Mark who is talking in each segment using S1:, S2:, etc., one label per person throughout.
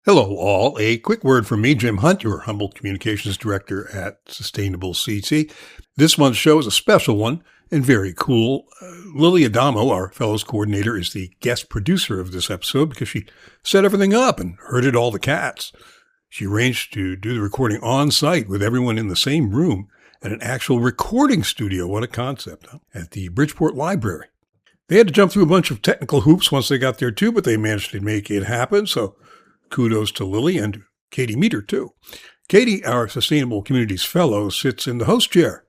S1: Hello, all. A quick word from me, Jim Hunt, your humble communications director at Sustainable CT. This month's show is a special one and very cool. Lilly Adamo, our Fellows coordinator, is the guest producer of this episode because she set everything up and herded all the cats. She arranged to do the recording on site with everyone in the same room at an actual recording studio. What a concept, huh? At the Bridgeport Library. They had to jump through a bunch of technical hoops once they got there too, but they managed to make it happen. So kudos to Lilly and Katie Meter, too. Katie, our Sustainable Communities Fellow, sits in the host chair,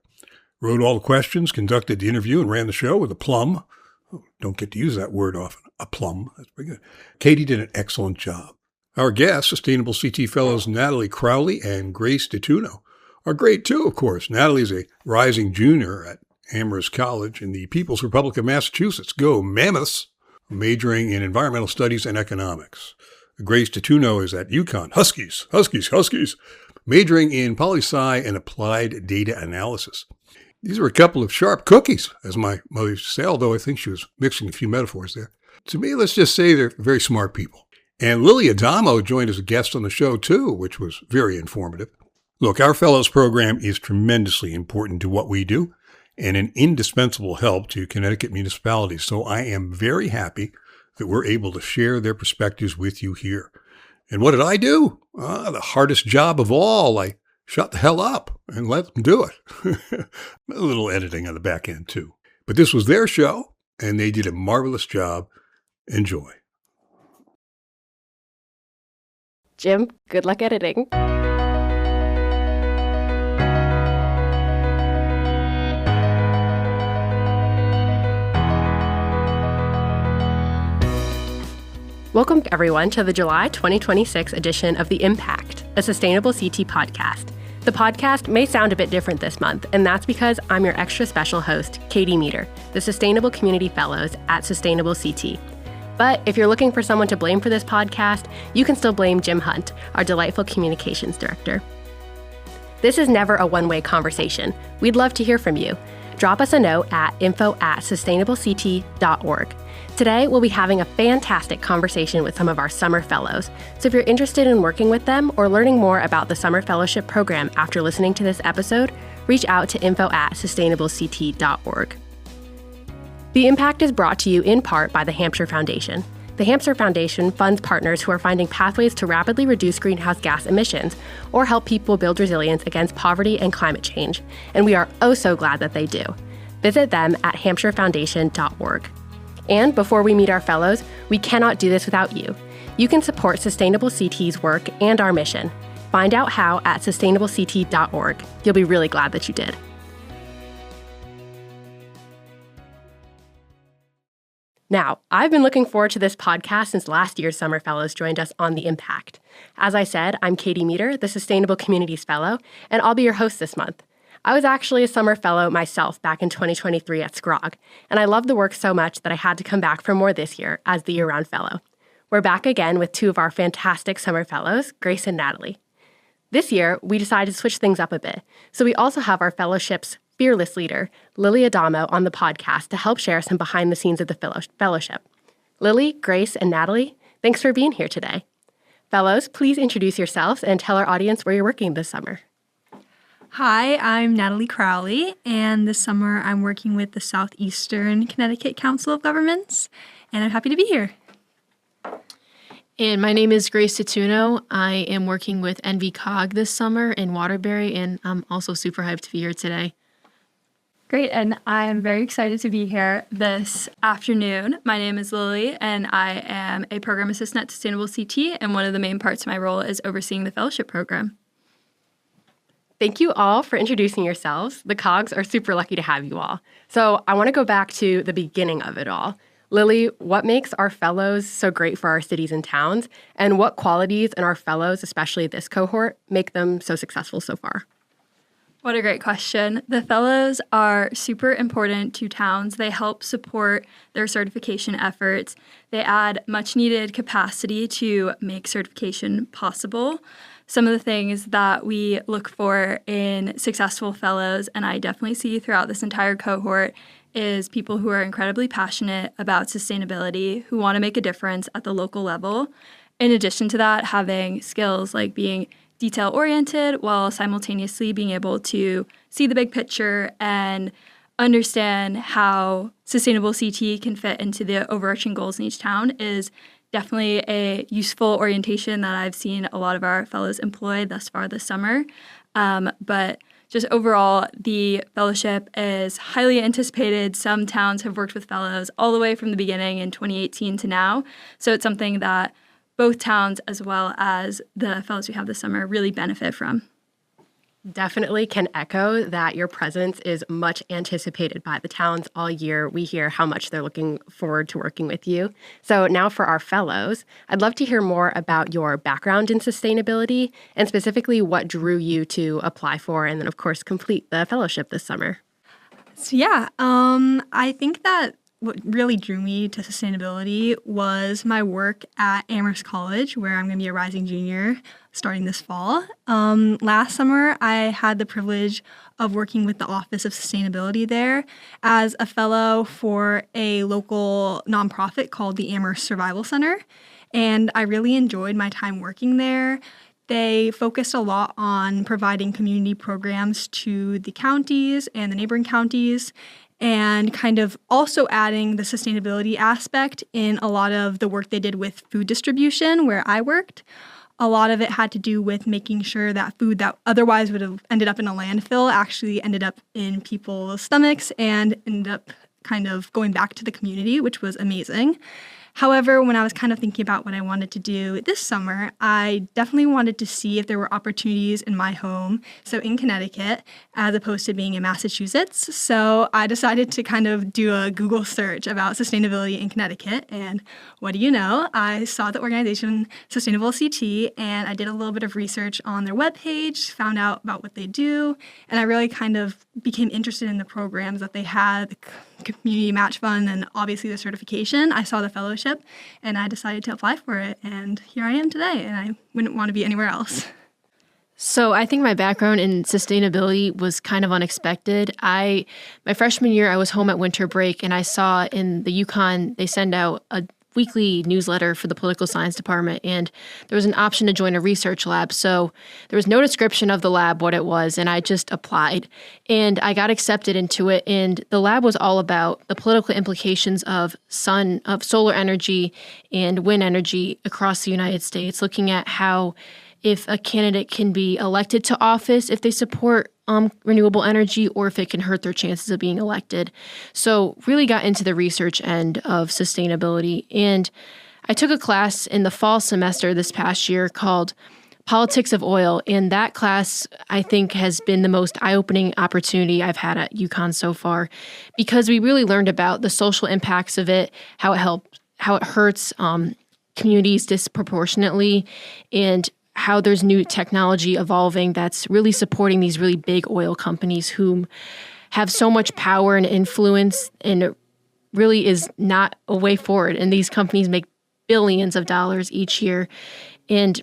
S1: wrote all the questions, conducted the interview, and ran the show with aplomb. Oh, don't get to use that word often. Aplomb. That's pretty good. Katie did an excellent job. Our guests, Sustainable CT Fellows Natalie Crowley and Grace DiTunno, are great, too, of course. Natalie is a rising junior at Amherst College in the People's Republic of Massachusetts. Go Mammoths! Majoring in environmental studies and economics. Grace DiTunno is at UConn. Huskies, majoring in poli-sci and applied data analysis. These are a couple of sharp cookies, as my mother used to say, although I think she was mixing a few metaphors there. To me, let's just say they're very smart people. And Lilly Adamo joined as a guest on the show, too, which was very informative. Look, our Fellows program is tremendously important to what we do and an indispensable help to Connecticut municipalities. So I am very happy that we're able to share their perspectives with you here. And what did I do? The hardest job of all. I shut the hell up and let them do it. A little editing on the back end, too. But this was their show, and they did a marvelous job. Enjoy.
S2: Jim, good luck editing. Welcome, everyone, to the July 2026 edition of The Impact, a Sustainable CT podcast. The podcast may sound a bit different this month, and that's because I'm your extra special host, Katie Meter, the Sustainable Community Fellows at Sustainable CT. But if you're looking for someone to blame for this podcast, you can still blame Jim Hunt, our delightful communications director. This is never a one-way conversation. We'd love to hear from you. Drop us a note at info@sustainablect.org. Today, we'll be having a fantastic conversation with some of our summer fellows. So if you're interested in working with them or learning more about the Summer Fellowship Program after listening to this episode, reach out to info@sustainablect.org. The Impact is brought to you in part by the Hampshire Foundation. The Hampshire Foundation funds partners who are finding pathways to rapidly reduce greenhouse gas emissions or help people build resilience against poverty and climate change. And we are oh so glad that they do. Visit them at hampshirefoundation.org. And before we meet our fellows, we cannot do this without you. You can support Sustainable CT's work and our mission. Find out how at sustainablect.org. You'll be really glad that you did. Now, I've been looking forward to this podcast since last year's Summer Fellows joined us on The Impact. As I said, I'm Katie Meter, the Sustainable Communities Fellow, and I'll be your host this month. I was actually a summer fellow myself back in 2023 at SCROG, and I loved the work so much that I had to come back for more this year as the year-round fellow. We're back again with two of our fantastic summer fellows, Grace and Natalie. This year, we decided to switch things up a bit, so we also have our fellowship's fearless leader, Lilly Adamo, on the podcast to help share some behind the scenes of the fellowship. Lilly, Grace, and Natalie, thanks for being here today. Fellows, please introduce yourselves and tell our audience where you're working this summer.
S3: Hi, I'm Natalie Crowley, and this summer I'm working with the Southeastern Connecticut Council of Governments, and I'm happy to be here.
S4: And my name is Grace DiTunno. I am working with NVCOG this summer in Waterbury, and I'm also super hyped to be here today.
S5: Great, and I'm very excited to be here this afternoon. My name is Lilly, and I am a program assistant at Sustainable CT, and one of the main parts of my role is overseeing the fellowship program.
S2: Thank you all for introducing yourselves. The COGs are super lucky to have you all. So I want to go back to the beginning of it all. Lilly, what makes our fellows so great for our cities and towns, and what qualities in our fellows, especially this cohort, make them so successful so far?
S5: What a great question. The fellows are super important to towns. They help support their certification efforts. They add much needed capacity to make certification possible. Some of the things that we look for in successful fellows, and I definitely see throughout this entire cohort, is people who are incredibly passionate about sustainability, who want to make a difference at the local level, in addition to that, having skills like being detail-oriented while simultaneously being able to see the big picture and understand how sustainable CT can fit into the overarching goals in each town is definitely a useful orientation that I've seen a lot of our fellows employ thus far this summer. But just overall, the fellowship is highly anticipated. Some towns have worked with fellows all the way from the beginning in 2018 to now. So it's something that both towns as well as the fellows we have this summer really benefit from.
S2: Definitely can echo that your presence is much anticipated by the towns all year. We hear how much they're looking forward to working with you. So now for our fellows, I'd love to hear more about your background in sustainability and specifically what drew you to apply for and then, of course, complete the fellowship this summer.
S3: So I think that what really drew me to sustainability was my work at Amherst College, where I'm going to be a rising junior starting this fall. Last summer, I had the privilege of working with the Office of Sustainability there as a fellow for a local nonprofit called the Amherst Survival Center. And I really enjoyed my time working there. They focused a lot on providing community programs to the counties and the neighboring counties, and kind of also adding the sustainability aspect in a lot of the work they did with food distribution where I worked. A lot of it had to do with making sure that food that otherwise would have ended up in a landfill actually ended up in people's stomachs and ended up kind of going back to the community, which was amazing. However, when I was kind of thinking about what I wanted to do this summer, I definitely wanted to see if there were opportunities in my home, so in Connecticut, as opposed to being in Massachusetts. So I decided to kind of do a Google search about sustainability in Connecticut, and what do you know? I saw the organization Sustainable CT, and I did a little bit of research on their webpage, found out about what they do, and I really kind of became interested in the programs that they had, the community match fund, and obviously the certification. I saw the fellowship, and I decided to apply for it, and here I am today, and I wouldn't want to be anywhere else.
S4: So I think my background in sustainability was kind of unexpected. My freshman year, I was home at winter break, and I saw in the Yukon, they send out a weekly newsletter for the political science department, and there was an option to join a research lab. So there was no description of the lab, what it was, and I just applied. And I got accepted into it, and the lab was all about the political implications of solar energy and wind energy across the United States, looking at how if a candidate can be elected to office if they support renewable energy, or if it can hurt their chances of being elected. So really got into the research end of sustainability. And I took a class in the fall semester this past year called Politics of Oil. And that class, I think, has been the most eye-opening opportunity I've had at UConn so far, because we really learned about the social impacts of it, how it hurts communities disproportionately, and how there's new technology evolving that's really supporting these really big oil companies who have so much power and influence, and it really is not a way forward. And these companies make billions of dollars each year. And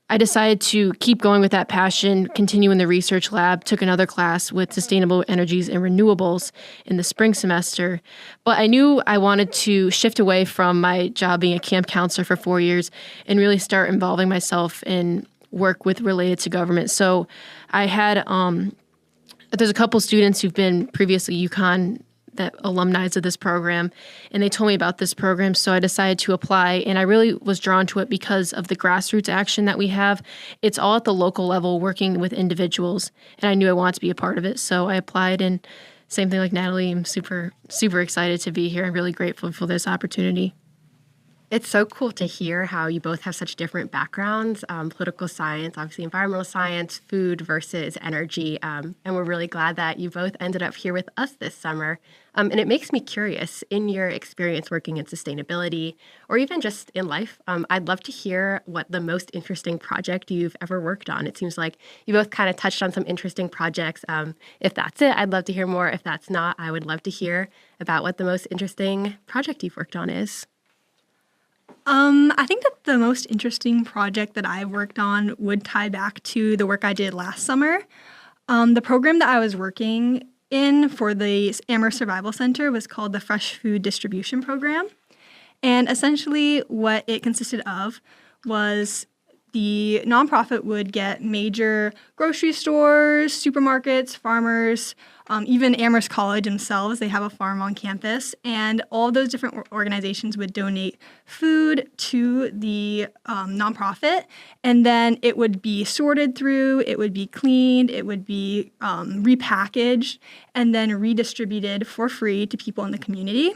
S4: I decided to keep going with that passion, continue in the research lab, took another class with sustainable energies and renewables in the spring semester. But I knew I wanted to shift away from my job being a camp counselor for 4 years and really start involving myself in work with related to government. So I had, there's a couple students who've been previously UConn that alumni of this program, and they told me about this program, so I decided to apply, and I really was drawn to it because of the grassroots action that we have. It's all at the local level, working with individuals, and I knew I wanted to be a part of it, so I applied, and same thing like Natalie, I'm super, super excited to be here. I'm really grateful for this opportunity.
S2: It's so cool to hear how you both have such different backgrounds, political science, obviously environmental science, food versus energy. And we're really glad that you both ended up here with us this summer. And it makes me curious, in your experience working in sustainability or even just in life, I'd love to hear what the most interesting project you've ever worked on. It seems like you both kind of touched on some interesting projects. If that's it, I'd love to hear more. If that's not, I would love to hear about what the most interesting project you've worked on is.
S3: I think that the most interesting project that I worked on would tie back to the work I did last summer. The program that I was working in for the Amherst Survival Center was called the Fresh Food Distribution Program. And essentially what it consisted of was the nonprofit would get major grocery stores, supermarkets, farmers, even Amherst College themselves. They have a farm on campus, and all those different organizations would donate food to the nonprofit, and then it would be sorted through, it would be cleaned, it would be repackaged, and then redistributed for free to people in the community.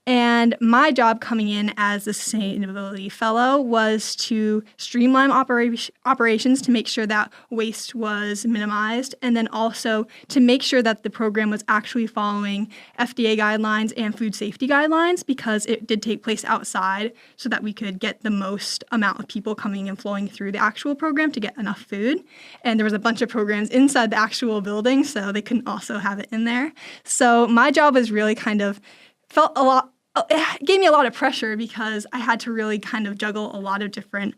S3: And my job coming in as a sustainability fellow was to streamline operations to make sure that waste was minimized, and then also to make sure that the program was actually following FDA guidelines and food safety guidelines, because it did take place outside so that we could get the most amount of people coming and flowing through the actual program to get enough food. And there was a bunch of programs inside the actual building, so they couldn't also have it in there. So my job was really it gave me a lot of pressure, because I had to really kind of juggle a lot of different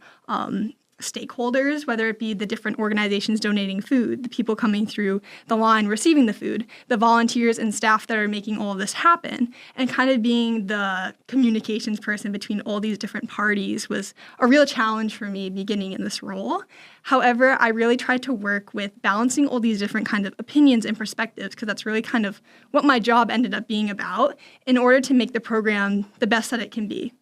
S3: stakeholders, whether it be the different organizations donating food, the people coming through the line receiving the food, the volunteers and staff that are making all of this happen, and kind of being the communications person between all these different parties was a real challenge for me beginning in this role. However, I really tried to work with balancing all these different kinds of opinions and perspectives, because that's really kind of what my job ended up being about, in order to make the program the best that it can be.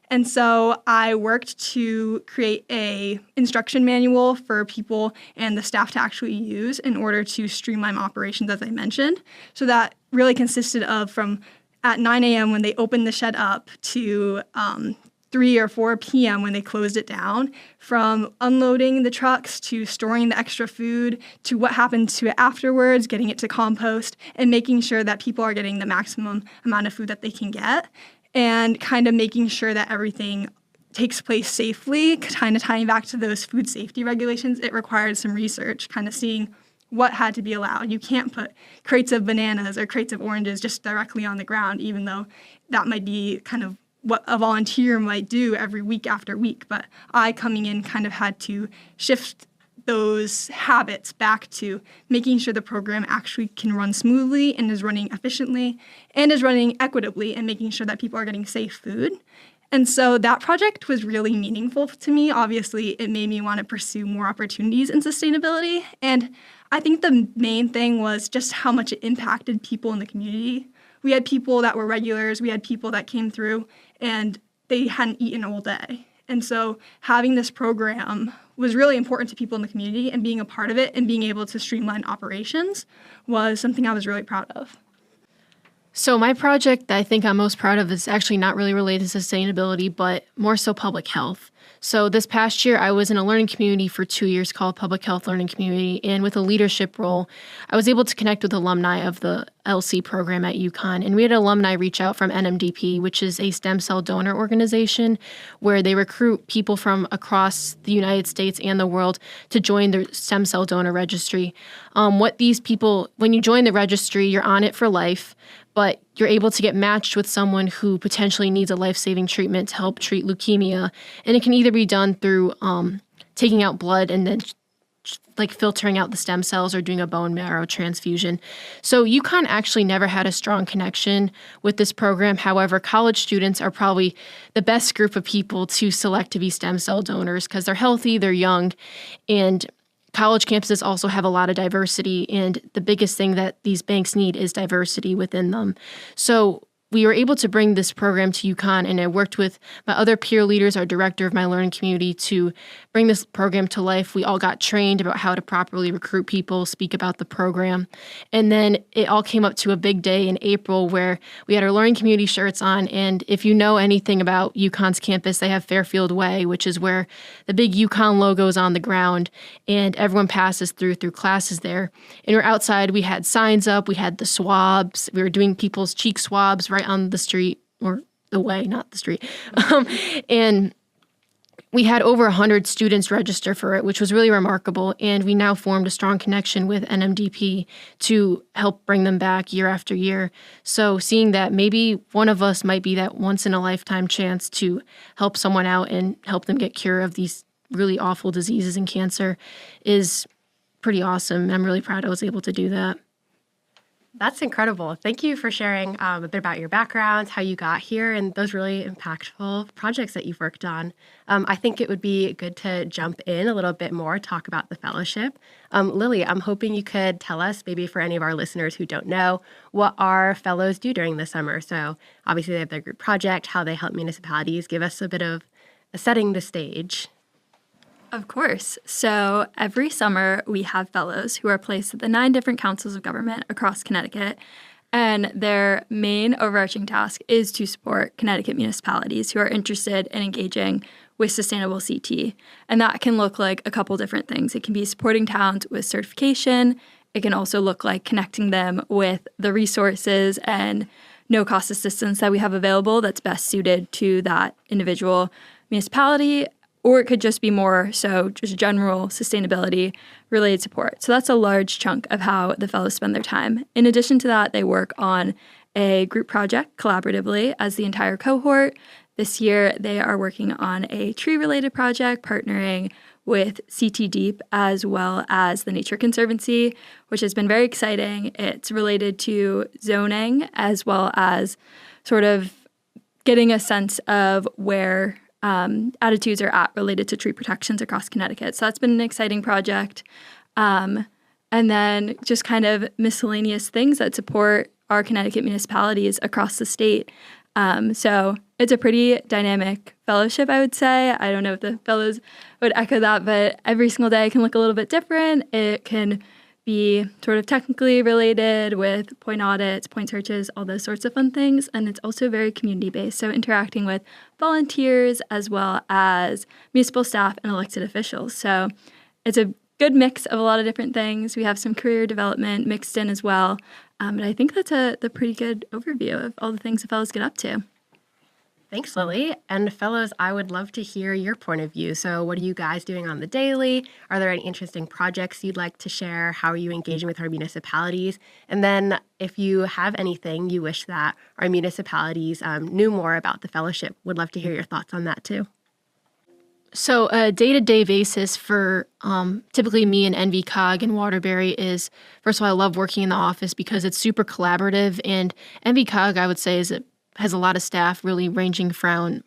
S3: And so I worked to create a instruction manual for people and the staff to actually use in order to streamline operations, as I mentioned. So that really consisted of from at 9 a.m. when they opened the shed up to 3 or 4 p.m. when they closed it down, from unloading the trucks to storing the extra food to what happened to it afterwards, getting it to compost, and making sure that people are getting the maximum amount of food that they can get, and kind of making sure that everything takes place safely, kind of tying back to those food safety regulations. It required some research, kind of seeing what had to be allowed. You can't put crates of bananas or crates of oranges just directly on the ground, even though that might be kind of what a volunteer might do every week after week. But I, coming in, kind of had to shift those habits back to making sure the program actually can run smoothly and is running efficiently and is running equitably, and making sure that people are getting safe food. And so that project was really meaningful to me. Obviously, it made me want to pursue more opportunities in sustainability. And I think the main thing was just how much it impacted people in the community. We had people that were regulars, we had people that came through and they hadn't eaten all day. And so having this program was really important to people in the community, and being a part of it and being able to streamline operations was something I was really proud of.
S4: So my project that I think I'm most proud of is actually not really related to sustainability, but more so public health. So this past year, I was in a learning community for 2 years called Public Health Learning Community. And with a leadership role, I was able to connect with alumni of the LC program at UConn. And we had alumni reach out from NMDP, which is a stem cell donor organization where they recruit people from across the United States and the world to join the stem cell donor registry. What these people, when you join the registry, you're on it for life, but you're able to get matched with someone who potentially needs a life-saving treatment to help treat leukemia. And it can either be done through taking out blood and then like filtering out the stem cells, or doing a bone marrow transfusion. So UConn actually never had a strong connection with this program. However, college students are probably the best group of people to select to be stem cell donors, because they're healthy, they're young, and college campuses also have a lot of diversity, and the biggest thing that these banks need is diversity within them. So we were able to bring this program to UConn, and I worked with my other peer leaders, our director of my learning community, to bring this program to life. We all got trained about how to properly recruit people, speak about the program. And then it all came up to a big day in April where we had our learning community shirts on. And if you know anything about UConn's campus, they have Fairfield Way, which is where the big UConn logo is on the ground, and everyone passes through classes there. And we're outside, we had signs up, we had the swabs, we were doing people's cheek swabs right on the street, or the way, not the street. And we had over 100 students register for it, which was really remarkable. And we now formed a strong connection with NMDP to help bring them back year after year. So seeing that maybe one of us might be that once-in-a-lifetime chance to help someone out and help them get cure of these really awful diseases and cancer is pretty awesome. I'm really proud I was able to do that.
S2: That's incredible. Thank you for sharing a bit about your backgrounds, how you got here, and those really impactful projects that you've worked on. I think it would be good to jump in a little bit more, talk about the fellowship. Lilly, I'm hoping you could tell us, maybe for any of our listeners who don't know, what our fellows do during the summer. So obviously they have their group project, how they help municipalities. Give us a bit of setting the stage.
S5: Of course. So every summer we have fellows who are placed at the 9 different councils of government across Connecticut. And their main overarching task is to support Connecticut municipalities who are interested in engaging with sustainable CT. And that can look like a couple different things. It can be supporting towns with certification. It can also look like connecting them with the resources and no-cost assistance that we have available that's best suited to that individual municipality. Or it could just be more so just general sustainability related support. So that's a large chunk of how the fellows spend their time. In addition to that, they work on a group project collaboratively as the entire cohort. This year, they are working on a tree-related project, partnering with CT Deep as well as the Nature Conservancy, which has been very exciting. It's related to zoning as well as sort of getting a sense of where attitudes are at related to tree protections across Connecticut. So that's been an exciting project. And then just kind of miscellaneous things that support our Connecticut municipalities across the state. So it's a pretty dynamic fellowship, I would say. I don't know if the fellows would echo that, but every single day can look a little bit different. It can be sort of technically related with point audits, point searches, all those sorts of fun things. And it's also very community-based, so interacting with volunteers as well as municipal staff and elected officials. So it's a good mix of a lot of different things. We have some career development mixed in as well. But I think that's the pretty good overview of all the things the fellows get up to.
S2: Thanks, Lilly. And fellows, I would love to hear your point of view. So what are you guys doing on the daily? Are there any interesting projects you'd like to share? How are you engaging with our municipalities? And then if you have anything you wish that our municipalities knew more about the fellowship, would love to hear your thoughts on that too.
S4: So a day-to-day basis for typically me and NVCOG and Waterbury is, first of all, I love working in the office because it's super collaborative. And NVCOG, I would say, has a lot of staff really ranging from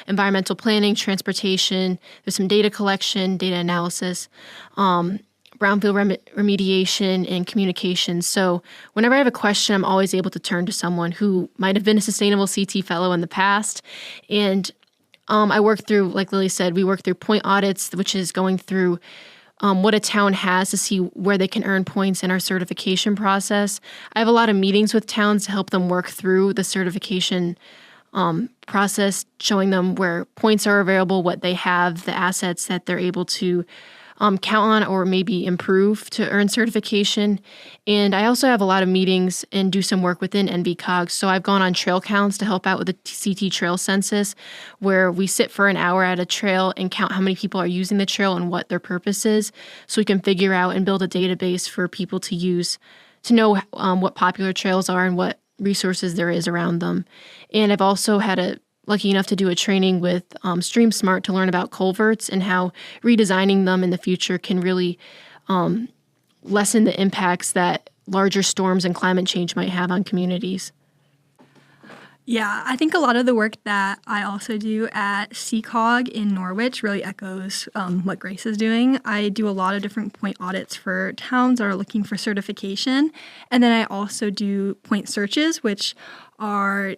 S4: environmental planning, transportation, there's some data collection, data analysis, brownfield remediation, and communications. So whenever I have a question, I'm always able to turn to someone who might have been a sustainable CT fellow in the past. And I work through, like Lilly said, we work through point audits, which is going through what a town has to see where they can earn points in our certification process. I have a lot of meetings with towns to help them work through the certification process, showing them where points are available, what they have, the assets that they're able to count on or maybe improve to earn certification. And I also have a lot of meetings and do some work within NVCOG. So I've gone on trail counts to help out with the CT trail census, where we sit for an hour at a trail and count how many people are using the trail and what their purpose is, so we can figure out and build a database for people to use to know what popular trails are and what resources there is around them. And I've also had lucky enough to do a training with Stream Smart to learn about culverts and how redesigning them in the future can really lessen the impacts that larger storms and climate change might have on communities.
S3: Yeah, I think a lot of the work that I also do at CCOG in Norwich really echoes what Grace is doing. I do a lot of different point audits for towns that are looking for certification. And then I also do point searches, which are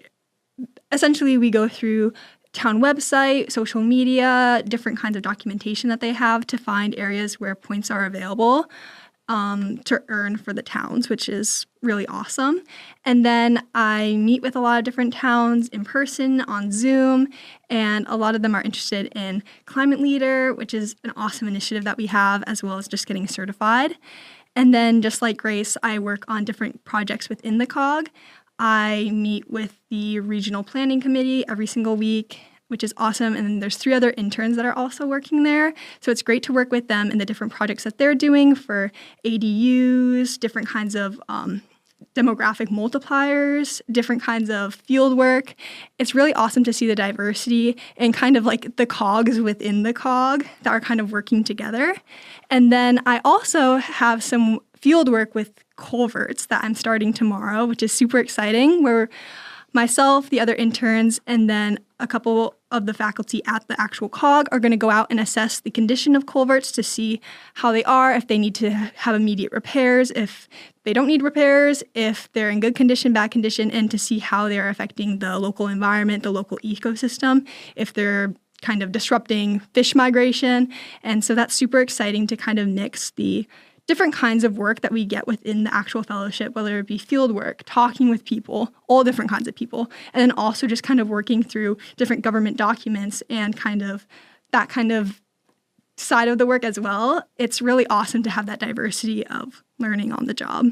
S3: essentially we go through town website, social media, different kinds of documentation that they have to find areas where points are available to earn for the towns, which is really awesome. And then I meet with a lot of different towns in person on Zoom, and a lot of them are interested in Climate Leader, which is an awesome initiative that we have, as well as just getting certified. And then just like Grace, I work on different projects within the COG. I meet with the Regional Planning Committee every single week, which is awesome. And then there's 3 other interns that are also working there. So it's great to work with them in the different projects that they're doing for ADUs, different kinds of demographic multipliers, different kinds of field work. It's really awesome to see the diversity and kind of like the cogs within the cog that are kind of working together. And then I also have some field work with culverts that I'm starting tomorrow, which is super exciting, where myself, the other interns, and then a couple of the faculty at the actual COG are going to go out and assess the condition of culverts to see how they are, if they need to have immediate repairs, if they don't need repairs, if they're in good condition, bad condition, and to see how they're affecting the local environment, the local ecosystem, if they're kind of disrupting fish migration. And so that's super exciting to kind of mix the different kinds of work that we get within the actual fellowship, whether it be field work, talking with people, all different kinds of people, and then also just kind of working through different government documents and kind of that kind of side of the work as well. It's really awesome to have that diversity of learning on the job.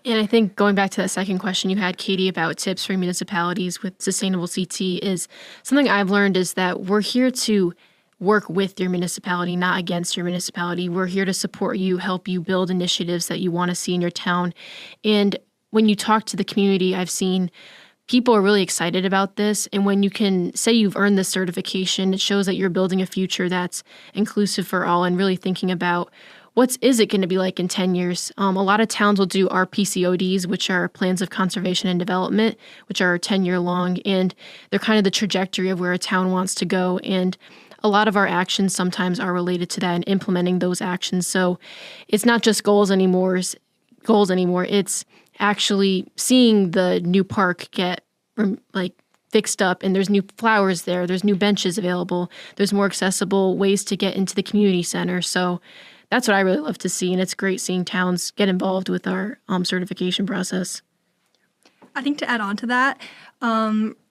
S4: And I think going back to that second question you had, Katie, about tips for municipalities with sustainable CT is something I've learned is that we're here to work with your municipality, not against your municipality. We're here to support you, help you build initiatives that you want to see in your town. And when you talk to the community, I've seen people are really excited about this. And when you can say you've earned this certification, it shows that you're building a future that's inclusive for all and really thinking about is it going to be like in 10 years? A lot of towns will do RPCODs, which are plans of conservation and development, which are 10-year long, and they're kind of the trajectory of where a town wants to go. And a lot of our actions sometimes are related to that and implementing those actions. So it's not just goals anymore. It's actually seeing the new park get fixed up, and there's new flowers there. There's new benches available. There's more accessible ways to get into the community center. So that's what I really love to see, and it's great seeing towns get involved with our certification process.
S3: I think to add on to that,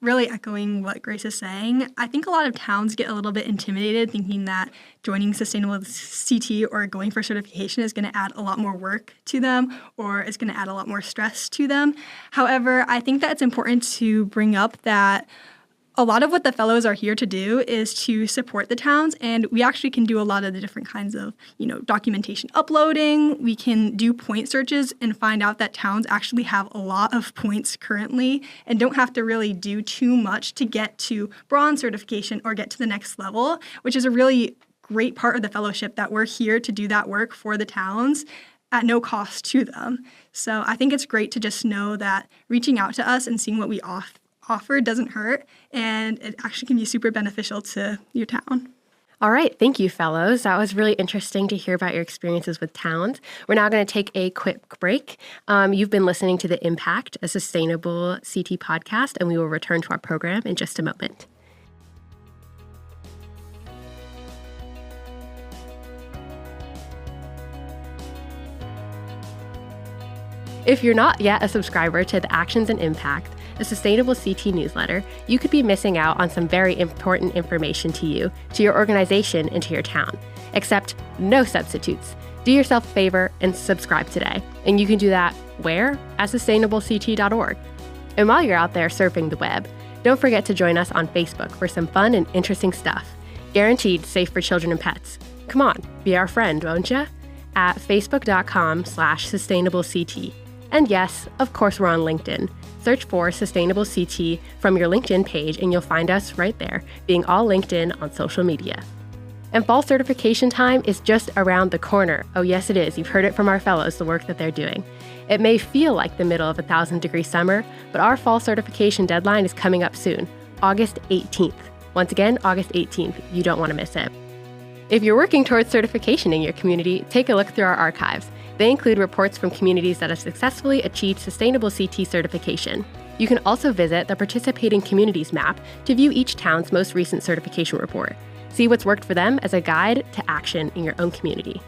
S3: really echoing what Grace is saying, I think a lot of towns get a little bit intimidated thinking that joining Sustainable CT or going for certification is going to add a lot more work to them or is going to add a lot more stress to them. However, I think that it's important to bring up that a lot of what the fellows are here to do is to support the towns, and we actually can do a lot of the different kinds of, documentation uploading. We can do point searches and find out that towns actually have a lot of points currently and don't have to really do too much to get to bronze certification or get to the next level, which is a really great part of the fellowship, that we're here to do that work for the towns at no cost to them. So I think it's great to just know that reaching out to us and seeing what we offer doesn't hurt, and it actually can be super beneficial to your town.
S2: All right. Thank you, fellows. That was really interesting to hear about your experiences with towns. We're now going to take a quick break. You've been listening to The Impact, a Sustainable CT podcast, and we will return to our program in just a moment. If you're not yet a subscriber to the Actions and Impact, a Sustainable CT newsletter, you could be missing out on some very important information to you, to your organization, and to your town. Except no substitutes. Do yourself a favor and subscribe today. And you can do that where? At sustainableCT.org. And while you're out there surfing the web, don't forget to join us on Facebook for some fun and interesting stuff. Guaranteed safe for children and pets. Come on, be our friend, won't ya? At facebook.com/sustainableCT. And yes, of course, we're on LinkedIn. Search for Sustainable CT from your LinkedIn page and you'll find us right there, being all LinkedIn on social media. And fall certification time is just around the corner. Oh yes, it is. You've heard it from our fellows, the work that they're doing. It may feel like the middle of a 1,000-degree summer, but our fall certification deadline is coming up soon, August 18th. Once again, August 18th. You don't want to miss it. If you're working towards certification in your community, take a look through our archives. They include reports from communities that have successfully achieved Sustainable CT certification. You can also visit the Participating Communities map to view each town's most recent certification report. See what's worked for them as a guide to action in your own community.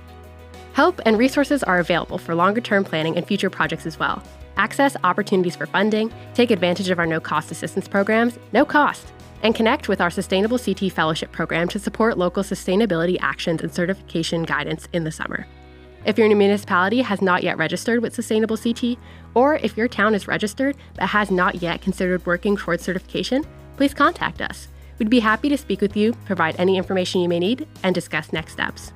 S2: Help and resources are available for longer-term planning and future projects as well. Access opportunities for funding, take advantage of our no-cost assistance programs, no cost, and connect with our Sustainable CT Fellowship Program to support local sustainability actions and certification guidance in the summer. If your municipality has not yet registered with Sustainable CT, or if your town is registered but has not yet considered working towards certification, please contact us. We'd be happy to speak with you, provide any information you may need, and discuss next steps.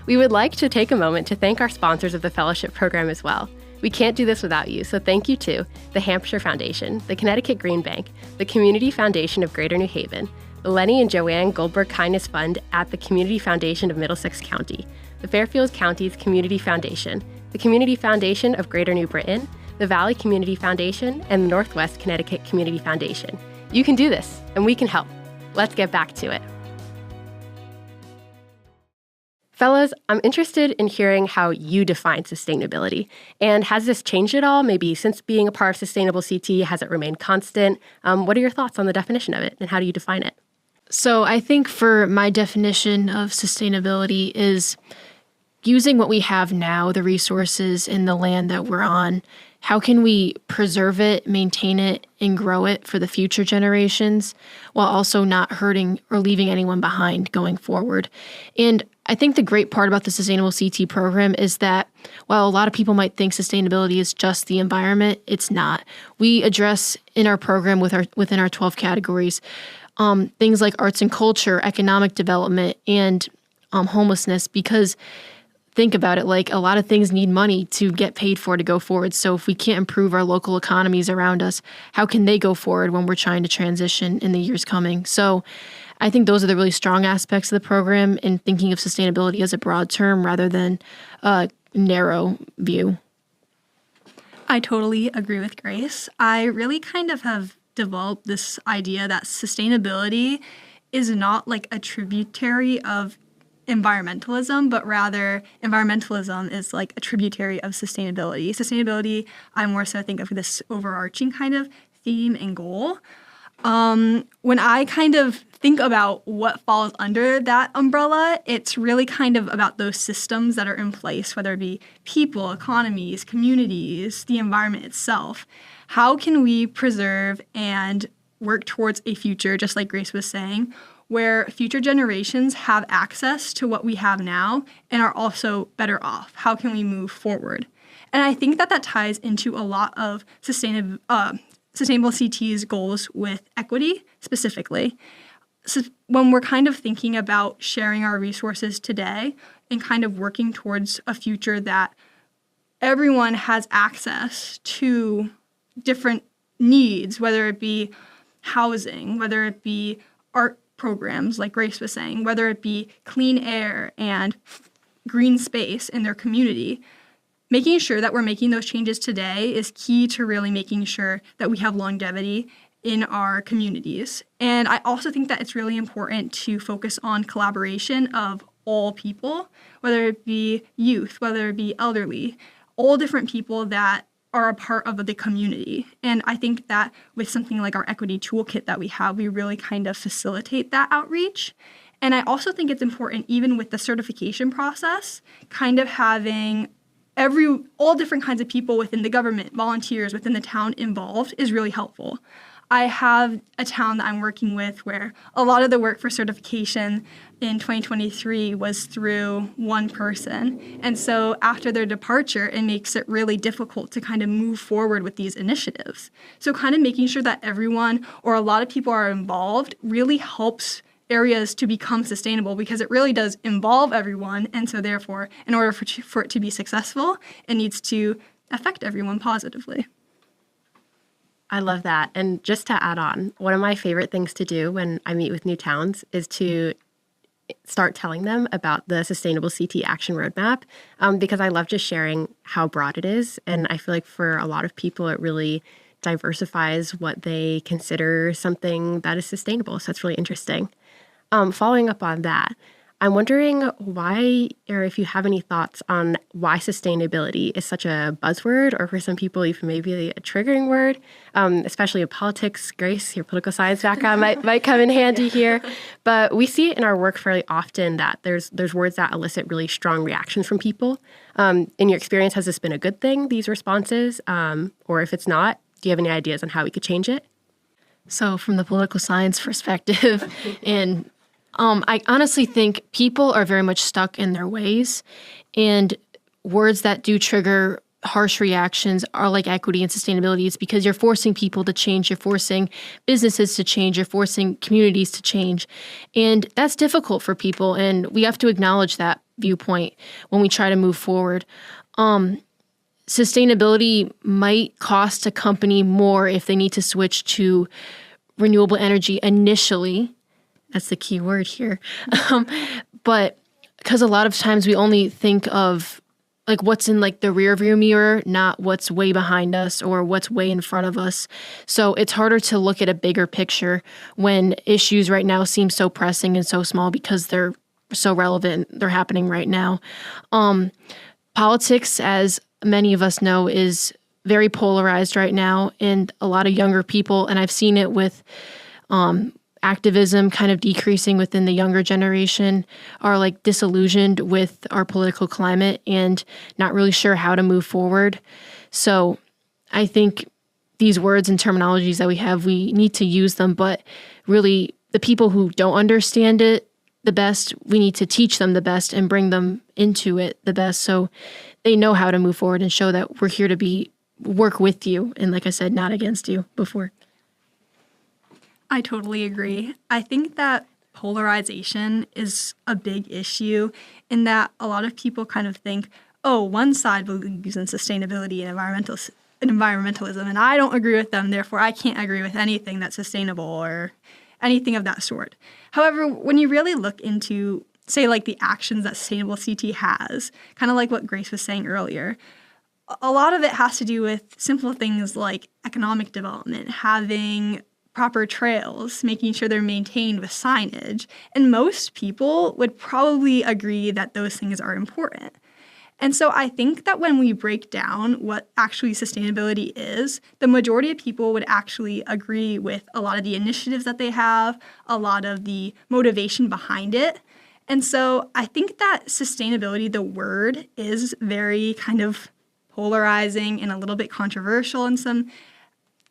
S2: We would like to take a moment to thank our sponsors of the fellowship program as well. We can't do this without you, so thank you to the Hampshire Foundation, the Connecticut Green Bank, the Community Foundation of Greater New Haven, the Lenny and Joanne Goldberg Kindness Fund at the Community Foundation of Middlesex County, the Fairfield County's Community Foundation, the Community Foundation of Greater New Britain, the Valley Community Foundation, and the Northwest Connecticut Community Foundation. You can do this, and we can help. Let's get back to it. Fellows, I'm interested in hearing how you define sustainability. And has this changed at all? Maybe since being a part of Sustainable CT, has it remained constant? What are your thoughts on the definition of it, and how do you define it?
S4: So I think for my definition of sustainability is using what we have now, the resources and the land that we're on. How can we preserve it, maintain it, and grow it for the future generations while also not hurting or leaving anyone behind going forward? And I think the great part about the Sustainable CT program is that while a lot of people might think sustainability is just the environment, it's not. We address in our program within our 12 categories things like arts and culture, economic development, and homelessness, because think about it, like a lot of things need money to get paid for to go forward. So if we can't improve our local economies around us, how can they go forward when we're trying to transition in the years coming? So I think those are the really strong aspects of the program in thinking of sustainability as a broad term rather than a narrow view.
S3: I totally agree with Grace. I really kind of have developed this idea that sustainability is not like a tributary of environmentalism, but rather environmentalism is like a tributary of sustainability. Sustainability, I more so think of this overarching kind of theme and goal. When I kind of think about what falls under that umbrella, it's really kind of about those systems that are in place, whether it be people, economies, communities, the environment itself. How can we preserve and work towards a future, just like Grace was saying, where future generations have access to what we have now and are also better off? How can we move forward? And I think that ties into a lot of Sustainable CT's goals with equity specifically. So when we're kind of thinking about sharing our resources today and kind of working towards a future that everyone has access to different needs, whether it be housing, whether it be art programs, like Grace was saying, whether it be clean air and green space in their community, making sure that we're making those changes today is key to really making sure that we have longevity in our communities. And I also think that it's really important to focus on collaboration of all people, whether it be youth, whether it be elderly, all different people that are a part of the community. And I think that with something like our equity toolkit that we have, we really kind of facilitate that outreach. And I also think it's important, even with the certification process, kind of having all different kinds of people within the government, volunteers within the town involved is really helpful. I have a town that I'm working with where a lot of the work for certification in 2023 was through one person. And so after their departure, it makes it really difficult to kind of move forward with these initiatives. So kind of making sure that everyone or a lot of people are involved really helps areas to become sustainable, because it really does involve everyone. And so therefore, in order for it to be successful, it needs to affect everyone positively.
S2: I love that. And just to add on, one of my favorite things to do when I meet with new towns is to start telling them about the Sustainable CT Action Roadmap, because I love just sharing how broad it is. And I feel like for a lot of people, it really diversifies what they consider something that is sustainable. So that's really interesting. Following up on that, I'm wondering why, or if you have any thoughts on why sustainability is such a buzzword, or for some people even maybe a triggering word, especially in politics. Grace, your political science background might come in handy here. But we see it in our work fairly often that there's words that elicit really strong reactions from people. In your experience, has this been a good thing, these responses? Or if it's not, do you have any ideas on how we could change it?
S4: So from the political science perspective, and I honestly think people are very much stuck in their ways, and words that do trigger harsh reactions are like equity and sustainability. It's because you're forcing people to change, you're forcing businesses to change, you're forcing communities to change. And that's difficult for people, and we have to acknowledge that viewpoint when we try to move forward. Sustainability might cost a company more if they need to switch to renewable energy initially. That's the key word here. But because a lot of times we only think of like what's in like the rear view mirror, not what's way behind us or what's way in front of us. So it's harder to look at a bigger picture when issues right now seem so pressing and so small because they're so relevant. They're happening right now. Politics, as many of us know, is very polarized right now, and a lot of younger people, and I've seen it with activism kind of decreasing within the younger generation, are like disillusioned with our political climate and not really sure how to move forward. So I think these words and terminologies that we have, we need to use them, but really the people who don't understand it the best, we need to teach them the best and bring them into it the best so they know how to move forward and show that we're here to work with you. And like I said, not against you before.
S3: I totally agree. I think that polarization is a big issue in that a lot of people kind of think, oh, one side believes in sustainability and environmentalism, and I don't agree with them, therefore I can't agree with anything that's sustainable or anything of that sort. However, when you really look into, say, like the actions that Sustainable CT has, kind of like what Grace was saying earlier, a lot of it has to do with simple things like economic development, having proper trails, making sure they're maintained with signage. And most people would probably agree that those things are important. And so I think that when we break down what actually sustainability is, the majority of people would actually agree with a lot of the initiatives that they have, a lot of the motivation behind it. And so I think that sustainability, the word, is very kind of polarizing and a little bit controversial in some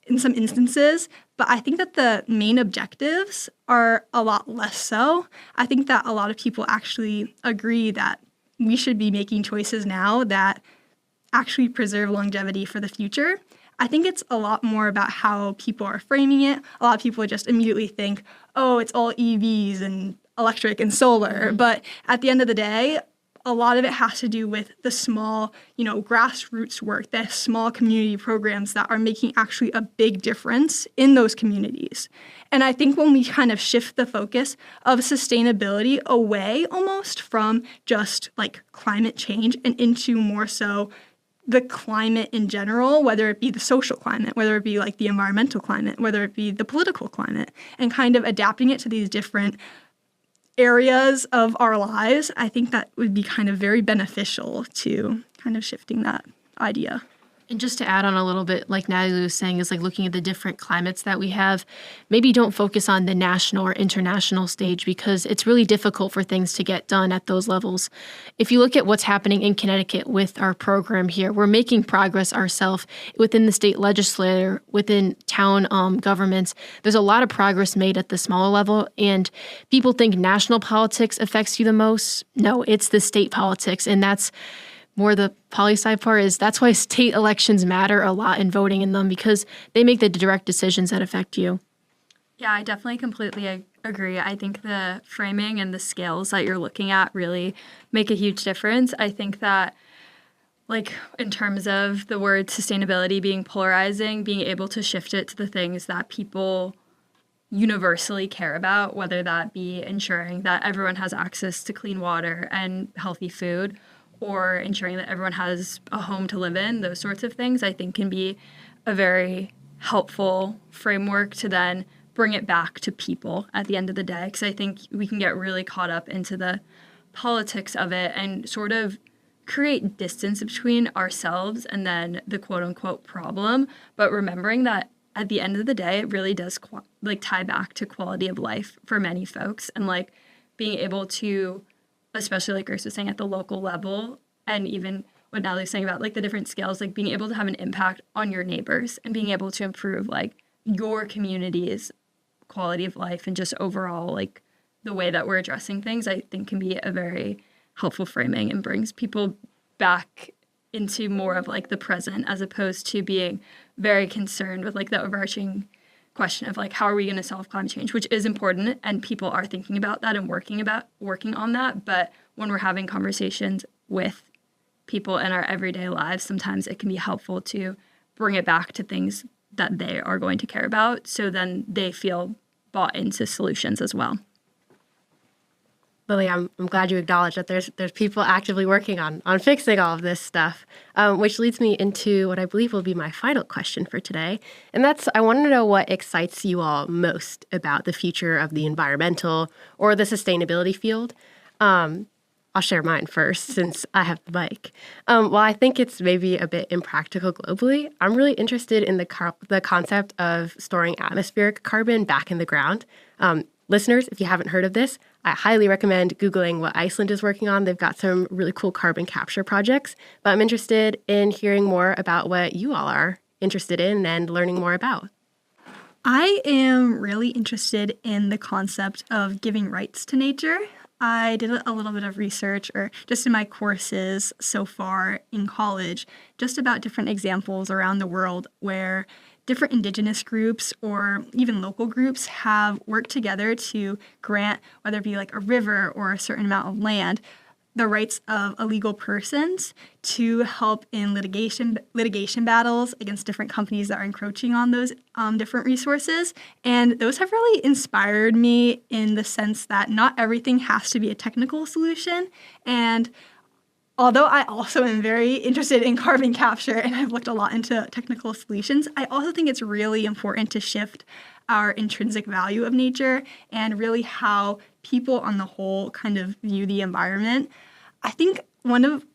S3: instances, but I think that the main objectives are a lot less so. I think that a lot of people actually agree that we should be making choices now that actually preserve longevity for the future. I think it's a lot more about how people are framing it. A lot of people just immediately think, oh, it's all EVs and electric and solar. But at the end of the day, a lot of it has to do with the small, grassroots work, the small community programs that are making actually a big difference in those communities. And I think when we kind of shift the focus of sustainability away almost from just like climate change and into more so the climate in general, whether it be the social climate, whether it be like the environmental climate, whether it be the political climate, and kind of adapting it to these different areas of our lives, I think that would be kind of very beneficial to kind of shifting that idea.
S4: And just to add on a little bit, like Natalie was saying, is like looking at the different climates that we have. Maybe don't focus on the national or international stage because it's really difficult for things to get done at those levels. If you look at what's happening in Connecticut with our program here, we're making progress ourselves within the state legislature, within town governments. There's a lot of progress made at the smaller level, and people think national politics affects you the most. No, it's the state politics, and that's more the poli-sci part is that's why state elections matter a lot in voting in them because they make the direct decisions that affect you.
S5: Yeah, I definitely completely agree. I think the framing and the scales that you're looking at really make a huge difference. I think that, like, in terms of the word sustainability being polarizing, being able to shift it to the things that people universally care about, whether that be ensuring that everyone has access to clean water and healthy food, or ensuring that everyone has a home to live in, those sorts of things, I think can be a very helpful framework to then bring it back to people at the end of the day. Because I think we can get really caught up into the politics of it and sort of create distance between ourselves and then the quote-unquote problem. But remembering that at the end of the day, it really does tie back to quality of life for many folks. And like being able to, especially like Grace was saying, at the local level, and even what Natalie's saying about like the different scales, like being able to have an impact on your neighbors and being able to improve like your community's quality of life and just overall like the way that we're addressing things, I think can be a very helpful framing and brings people back into more of like the present as opposed to being very concerned with like the overarching question of like how are we going to solve climate change, which is important and people are thinking about that and working on that. But when we're having conversations with people in our everyday lives, sometimes it can be helpful to bring it back to things that they are going to care about, so then they feel bought into solutions as well.
S2: Lily, I'm glad you acknowledge that there's people actively working on fixing all of this stuff, which leads me into what I believe will be my final question for today. And that's, I want to know what excites you all most about the future of the environmental or the sustainability field. I'll share mine first since I have the mic. While I think it's maybe a bit impractical globally, I'm really interested in the concept of storing atmospheric carbon back in the ground. Listeners, if you haven't heard of this, I highly recommend Googling what Iceland is working on. They've got some really cool carbon capture projects, but I'm interested in hearing more about what you all are interested in and learning more about.
S3: I am really interested in the concept of giving rights to nature. I did a little bit of research, or just in my courses so far in college, just about different examples around the world where different indigenous groups or even local groups have worked together to grant, whether it be like a river or a certain amount of land, the rights of illegal persons to help in litigation battles against different companies that are encroaching on those different resources. And those have really inspired me in the sense that not everything has to be a technical solution. And although I also am very interested in carbon capture and I've looked a lot into technical solutions, I also think it's really important to shift our intrinsic value of nature and really how people on the whole kind of view the environment. I think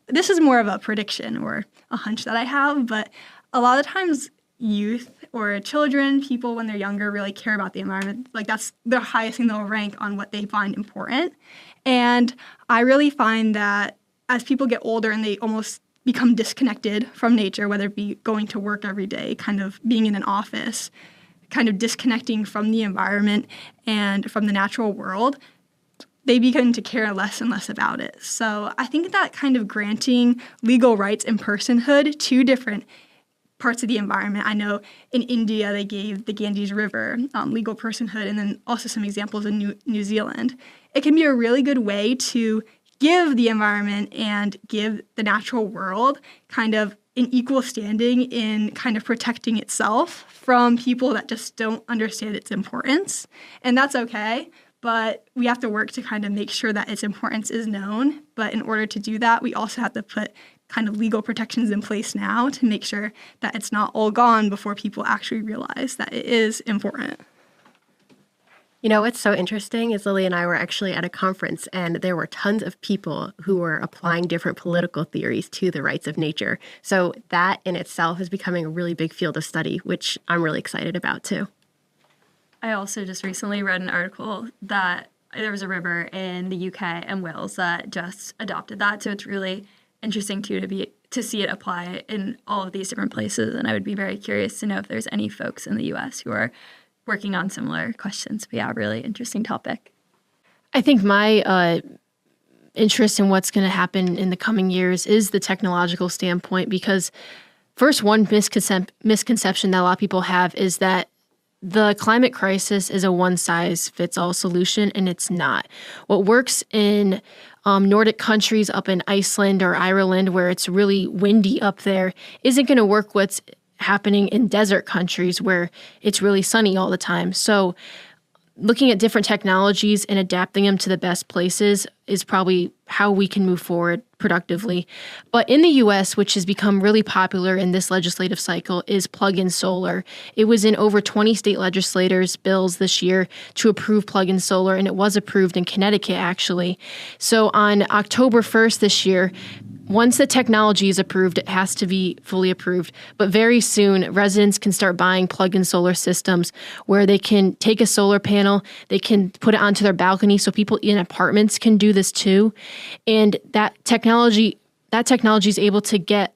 S3: this is more of a prediction or a hunch that I have, but a lot of times youth or children, people when they're younger really care about the environment. Like that's the highest thing they'll rank on what they find important. And I really find that as people get older and they almost become disconnected from nature, whether it be going to work every day, kind of being in an office, kind of disconnecting from the environment and from the natural world, they begin to care less and less about it. So I think that kind of granting legal rights and personhood to different parts of the environment. I know in India they gave the Ganges River legal personhood, and then also some examples in New Zealand. It can be a really good way to give the environment and give the natural world kind of an equal standing in kind of protecting itself from people that just don't understand its importance. And that's okay, but we have to work to kind of make sure that its importance is known. But in order to do that, we also have to put kind of legal protections in place now to make sure that it's not all gone before people actually realize that it is important.
S2: You know, what's so interesting is Lily and I were actually at a conference and there were tons of people who were applying different political theories to the rights of nature. So that in itself is becoming a really big field of study, which I'm really excited about too.
S5: I also just recently read an article that there was a river in the UK and Wales that just adopted that. So it's really interesting too to see it apply in all of these different places. And I would be very curious to know if there's any folks in the US who are working on similar questions. But yeah, really interesting topic.
S4: I think my interest in what's going to happen in the coming years is the technological standpoint, because first, one misconception that a lot of people have is that the climate crisis is a one-size-fits-all solution, and it's not. What works in Nordic countries up in Iceland or Ireland, where it's really windy up there, isn't going to work what's happening in desert countries where it's really sunny all the time. So looking at different technologies and adapting them to the best places is probably how we can move forward productively. But in the U.S., which has become really popular in this legislative cycle, is plug-in solar. It was in over 20 state legislators' bills this year to approve plug-in solar, and it was approved in Connecticut, actually. So on October 1st this year, once the technology is approved, it has to be fully approved. But very soon, residents can start buying plug-in solar systems where they can take a solar panel, they can put it onto their balcony, so people in apartments can do this too. And that technology is able to get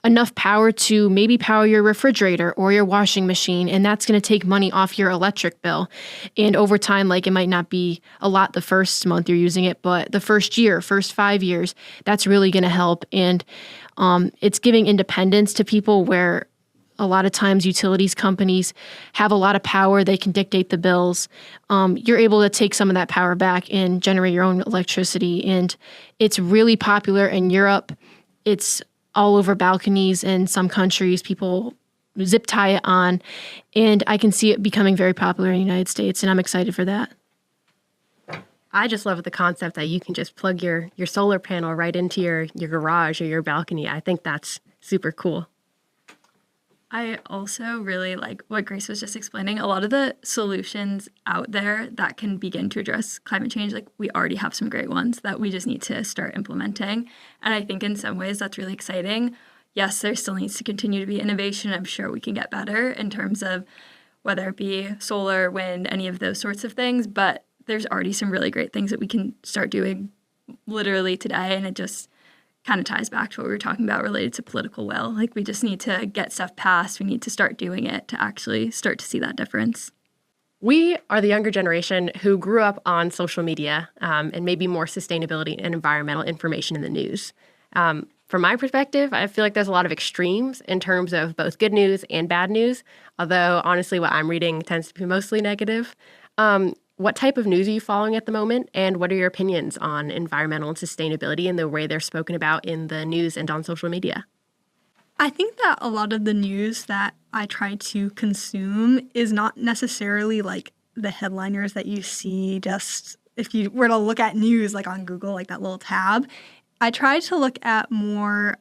S4: enough power to maybe power your refrigerator or your washing machine, and that's going to take money off your electric bill. And over time, like, it might not be a lot the first month you're using it, but the first 5 years, that's really going to help. And it's giving independence to people where a lot of times utilities companies have a lot of power. They can dictate the bills. You're able to take some of that power back and generate your own electricity. And it's really popular in Europe. It's all over balconies in some countries. People zip tie it on. And I can see it becoming very popular in the United States. And I'm excited for that.
S2: I just love the concept that you can just plug your solar panel right into your garage or your balcony. I think that's super cool.
S5: I also really like what Grace was just explaining. A lot of the solutions out there that can begin to address climate change, like we already have some great ones that we just need to start implementing. And I think in some ways that's really exciting. Yes, there still needs to continue to be innovation. I'm sure we can get better in terms of whether it be solar, wind, any of those sorts of things. But there's already some really great things that we can start doing literally today. And it just kind of ties back to what we were talking about related to political will. Like, we just need to get stuff passed. We need to start doing it to actually start to see that difference.
S2: We are the younger generation who grew up on social media and maybe more sustainability and environmental information in the news. From my perspective, I feel like there's a lot of extremes in terms of both good news and bad news, although honestly what I'm reading tends to be mostly negative. What type of news are you following at the moment, and what are your opinions on environmental and sustainability and the way they're spoken about in the news and on social media?
S3: I think that a lot of the news that I try to consume is not necessarily like the headliners that you see just if you were to look at news like on Google, like that little tab. I try to look at more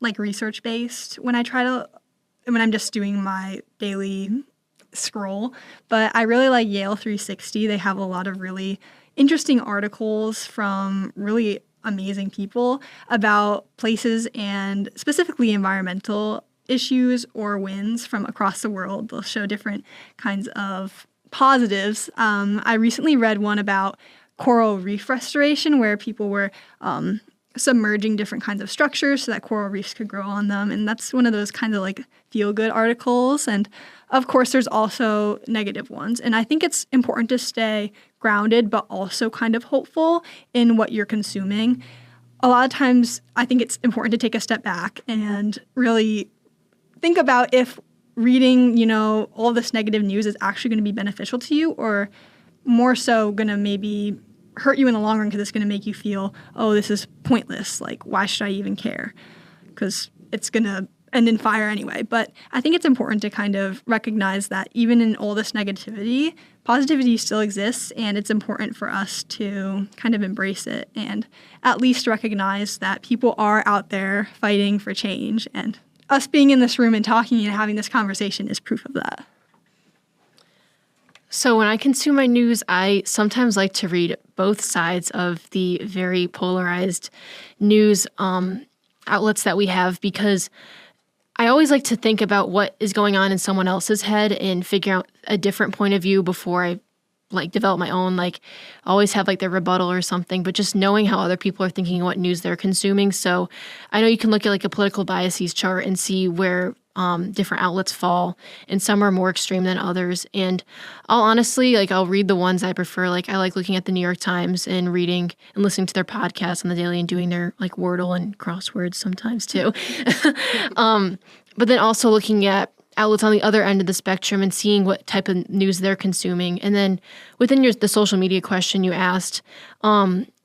S3: like research-based when I'm just doing my daily scroll. But I really like Yale 360. They have a lot of really interesting articles from really amazing people about places and specifically environmental issues or wins from across the world. They'll show different kinds of positives. I recently read one about coral reef restoration where people were submerging different kinds of structures so that coral reefs could grow on them. And that's one of those kind of like feel-good articles. And of course, there's also negative ones. And I think it's important to stay grounded, but also kind of hopeful in what you're consuming. A lot of times, I think it's important to take a step back and really think about if reading, all this negative news is actually going to be beneficial to you, or more so going to maybe hurt you in the long run because it's going to make you feel, oh, this is pointless. Like, why should I even care? Because it's going to end in fire anyway. But I think it's important to kind of recognize that even in all this negativity, positivity still exists, and it's important for us to kind of embrace it and at least recognize that people are out there fighting for change. And us being in this room and talking and having this conversation is proof of that.
S4: So when I consume my news, I sometimes like to read both sides of the very polarized news outlets that we have, because I always like to think about what is going on in someone else's head and figure out a different point of view before I develop my own, always have their rebuttal or something, but just knowing how other people are thinking and what news they're consuming. So I know you can look at a political biases chart and see where different outlets fall, and some are more extreme than others. And I'll honestly, I'll read the ones I prefer. I like looking at the New York Times and reading and listening to their podcasts on the daily and doing their Wordle and crosswords sometimes too. But then also looking at outlets on the other end of the spectrum and seeing what type of news they're consuming. And then within the social media question you asked,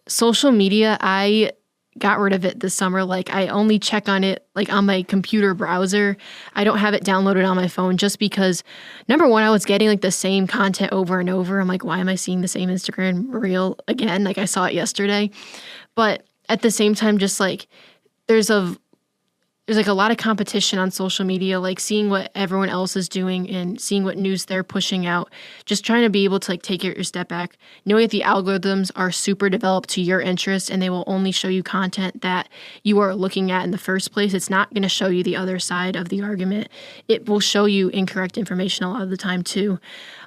S4: social media, I got rid of it this summer. I only check on it on my computer browser. I don't have it downloaded on my phone just because, number one, I was getting the same content over and over. I'm why am I seeing the same Instagram reel again? I saw it yesterday. But at the same time, just there's a lot of competition on social media, seeing what everyone else is doing and seeing what news they're pushing out, just trying to be able to take your step back, knowing that the algorithms are super developed to your interest and they will only show you content that you are looking at in the first place. It's not going to show you the other side of the argument. It will show you incorrect information a lot of the time too.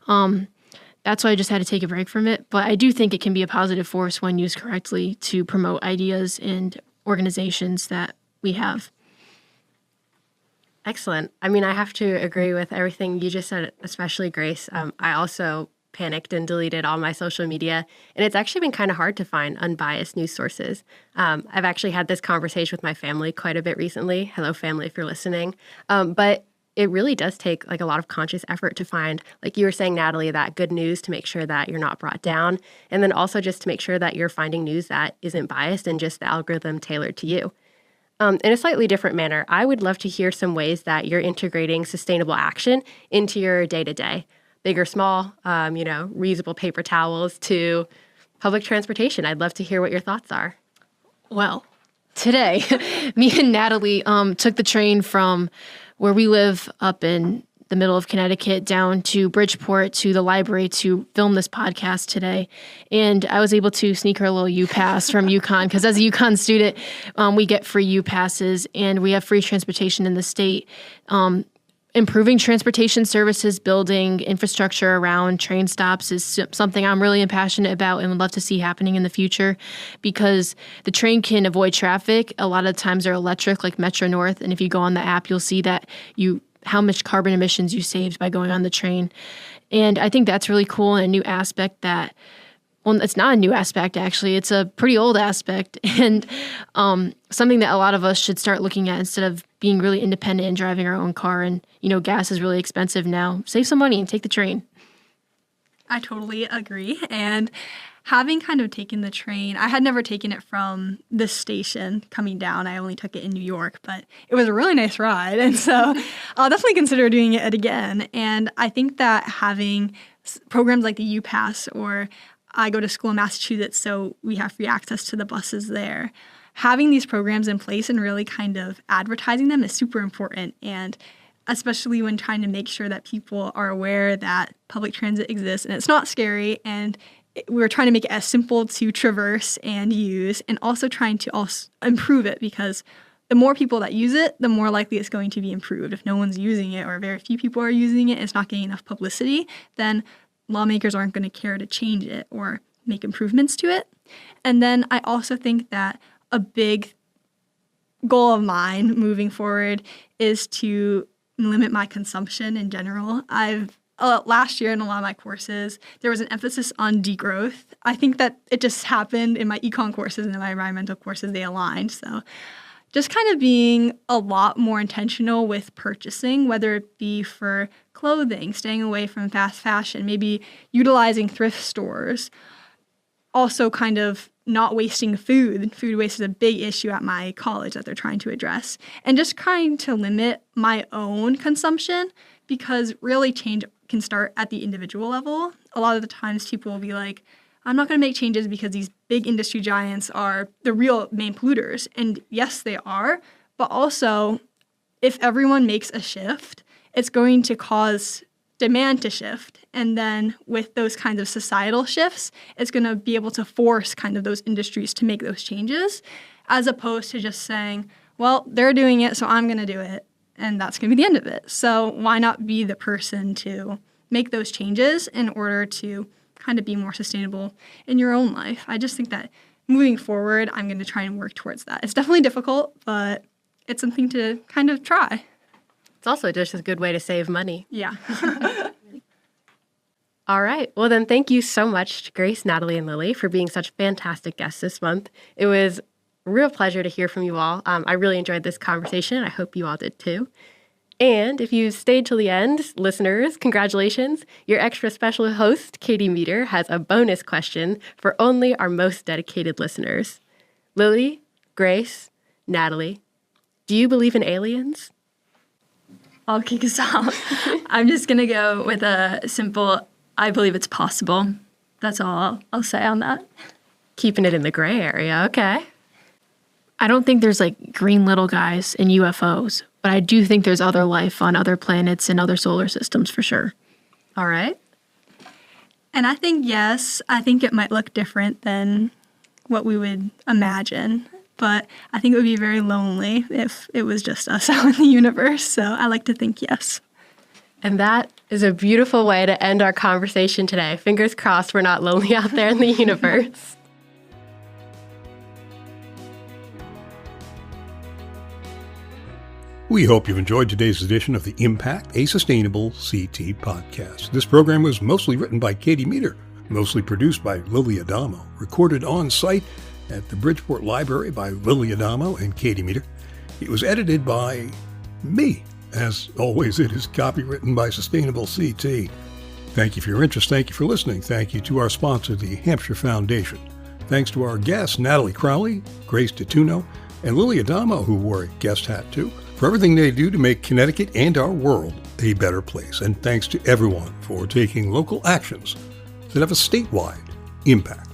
S4: That's why I just had to take a break from it. But I do think it can be a positive force when used correctly to promote ideas and organizations that we have.
S2: Excellent. I mean, I have to agree with everything you just said, especially Grace. I also panicked and deleted all my social media, and it's actually been kind of hard to find unbiased news sources. I've actually had this conversation with my family quite a bit recently. Hello, family, if you're listening. But it really does take a lot of conscious effort to find, like you were saying, Natalie, that good news to make sure that you're not brought down, and then also just to make sure that you're finding news that isn't biased and just the algorithm tailored to you. In a slightly different manner, I would love to hear some ways that you're integrating sustainable action into your day-to-day, big or small, reusable paper towels to public transportation. I'd love to hear what your thoughts are.
S4: Well, today, me and Natalie took the train from where we live up in the middle of Connecticut down to Bridgeport to the library to film this podcast today. And I was able to sneak her a little U-Pass from UConn because as a UConn student, we get free U-Passes and we have free transportation in the state. Improving transportation services, building infrastructure around train stops is something I'm really passionate about and would love to see happening in the future because the train can avoid traffic. A lot of times they're electric like Metro North. And if you go on the app, you'll see that how much carbon emissions you saved by going on the train. And I think that's really cool and a new aspect that, well, it's not a new aspect, actually. It's a pretty old aspect and something that a lot of us should start looking at instead of being really independent and driving our own car. And, gas is really expensive now. Save some money and take the train.
S3: I totally agree. And having kind of taken the train, I had never taken it from the station coming down. I only took it in New York, but it was a really nice ride. And so I'll definitely consider doing it again. And I think that having programs like the U-Pass, or I go to school in Massachusetts, so we have free access to the buses there. Having these programs in place and really kind of advertising them is super important. And especially when trying to make sure that people are aware that public transit exists and it's not scary, and we're trying to make it as simple to traverse and use, and also trying to also improve it, because the more people that use it, the more likely it's going to be improved. If no one's using it or very few people are using it, it's not getting enough publicity, then lawmakers aren't going to care to change it or make improvements to it. And then I also think that a big goal of mine moving forward is to limit my consumption in general. Last year in a lot of my courses, there was an emphasis on degrowth. I think that it just happened in my econ courses and in my environmental courses, they aligned. So just kind of being a lot more intentional with purchasing, whether it be for clothing, staying away from fast fashion, maybe utilizing thrift stores. Also kind of not wasting food. Food waste is a big issue at my college that they're trying to address. And just trying to limit my own consumption, because really change can start at the individual level. A lot of the times people will be like, I'm not going to make changes because these big industry giants are the real main polluters. And yes, they are. But also, if everyone makes a shift, it's going to cause demand to shift. And then with those kinds of societal shifts, it's going to be able to force kind of those industries to make those changes, as opposed to just saying, well, they're doing it, so I'm going to do it. And that's going to be the end of it. So why not be the person to make those changes in order to kind of be more sustainable in your own life? I just think that moving forward, I'm going to try and work towards that. It's definitely difficult, but it's something to kind of try.
S2: It's also just a good way to save money.
S3: Yeah.
S2: All right. Well, then thank you so much, Grace, Natalie, and Lily, for being such fantastic guests this month. It was a real pleasure to hear from you all. I really enjoyed this conversation. I hope you all did too. And if you stayed till the end, listeners, congratulations. Your extra special host, Katie Meter, has a bonus question for only our most dedicated listeners. Lily, Grace, Natalie, do you believe in aliens?
S5: I'll kick us off. I'm just going to go with a simple, I believe it's possible. That's all I'll say on that.
S2: Keeping it in the gray area. Okay.
S4: I don't think there's like green little guys and UFOs, but I do think there's other life on other planets and other solar systems for sure.
S2: All right.
S3: And I think, yes, I think it might look different than what we would imagine, but I think it would be very lonely if it was just us out in the universe. So I like to think yes.
S2: And that is a beautiful way to end our conversation today. Fingers crossed we're not lonely out there in the universe.
S1: We hope you've enjoyed today's edition of The Impact, a Sustainable CT podcast. This program was mostly written by Katie Meter, mostly produced by Lilly Adamo, recorded on site at the Bridgeport Library by Lilly Adamo and Katie Meter. It was edited by me. As always, it is copywritten by Sustainable CT. Thank you for your interest. Thank you for listening. Thank you to our sponsor, the Hampshire Foundation. Thanks to our guests, Natalie Crowley, Grace DiTunno, and Lilly Adamo, who wore a guest hat too, for everything they do to make Connecticut and our world a better place. And thanks to everyone for taking local actions that have a statewide impact.